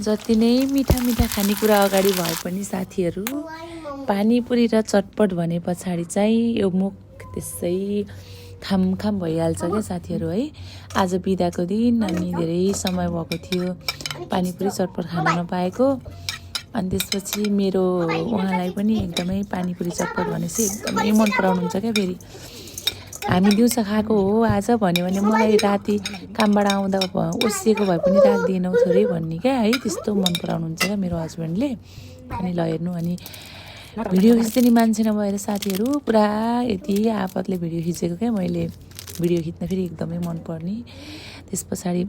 जति नै मिठा मिठा खानेकुरा अगाडि भए पनि साथीहरू पानीपुरी र चटपट भने पछाडि चाहिँ यो मुख त्यसै खामखाम भइहाल्छ क्या साथीहरू है। आज बिदाको दिन अनि धेरै समय भएको थियो पानीपुरी चटपट खान नपाएको। अनि त्यसपछि मेरो उहाँलाई पनि एकदमै पानीपुरी चटपट भनेपछि एकदमै मन पराउनुहुन्छ क्या। फेरि हामी दिउँसो खाएको हो आज भन्यो भने मलाई राति कामबाट आउँदा ओसिएको भए पनि राखिदिएनौ थोरै भन्ने क्या है। त्यस्तो मन पराउनुहुन्छ क्या मेरो हस्बेन्डले। अनि ल हेर्नु, अनि भिडियो खिच्ने मान्छे नभएर साथीहरू पुरा यति आपतले भिडियो खिचेको क्या मैले। भिडियो खिच्न फेरि एकदमै मनपर्ने। त्यस पछाडि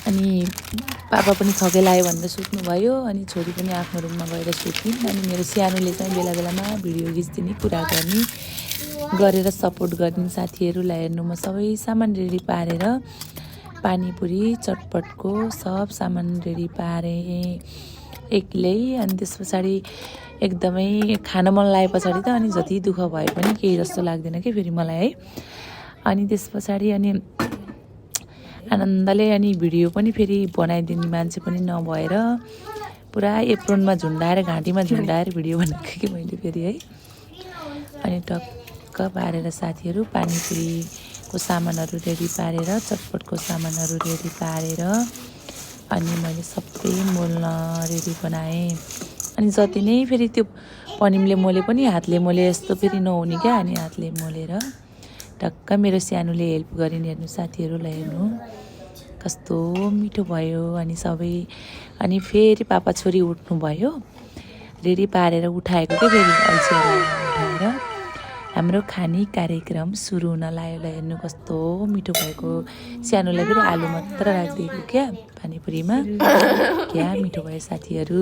अनि पापा पनि थके लाग्यो भनेर सुत्नुभयो। अनि छोरी पनि आफ्नो रुममा गएर सुतिन्। अनि मेरो सानोले चाहिँ बेला बेलामा भिडियो खिच्दिने, कुरा गर्ने, गरेर सपोर्ट गर्ने साथीहरूलाई हेर्नु। म सबै सामान रेडी पारेर पानीपुरी चटपटको सब सामान रेडी पारेँ एक्लै। अनि त्यस पछाडि एकदमै खान मन लागे पछाडि त अनि जति दुःख भए पनि केही जस्तो लाग्दैन कि फेरि मलाई है। अनि त्यस पछाडि अनि आनन्दले अनि भिडियो पनि फेरि बनाइदिने मान्छे पनि नभएर पुरा एप्रोनमा झुन्डाएर घाँटीमा झुन्डाएर भिडियो बनाएको कि मैले फेरि है। अनि टक्क पारेर साथीहरू पानीपुरीको सामानहरू रेडी पारेर चटपटको सामानहरू रेडी पारेर अनि मैले सबै मोल्न रेडी बनाएँ। अनि जति नै फेरि त्यो पनिमले मोले पनि हातले मोले यस्तो फेरि नहुने क्या। अनि हातले मोलेर टक्क मेरो सानोले हेल्प गरिन्। हेर्नु साथीहरूलाई हेर्नु कस्तो मिठो भयो। अनि सबै अनि फेरि पापा छोरी उठ्नुभयो, रेडी पारेर उठाएको क्या फेरि अल्छीहरूलाई उठाएर हाम्रो खाने कार्यक्रम सुरु हुन लाग्यो। हेर्नु कस्तो मिठो भएको। सानोलाई फेरि आलु मात्र राखिदिएको क्या पानीपुरीमा। क्या मिठो भयो साथीहरू।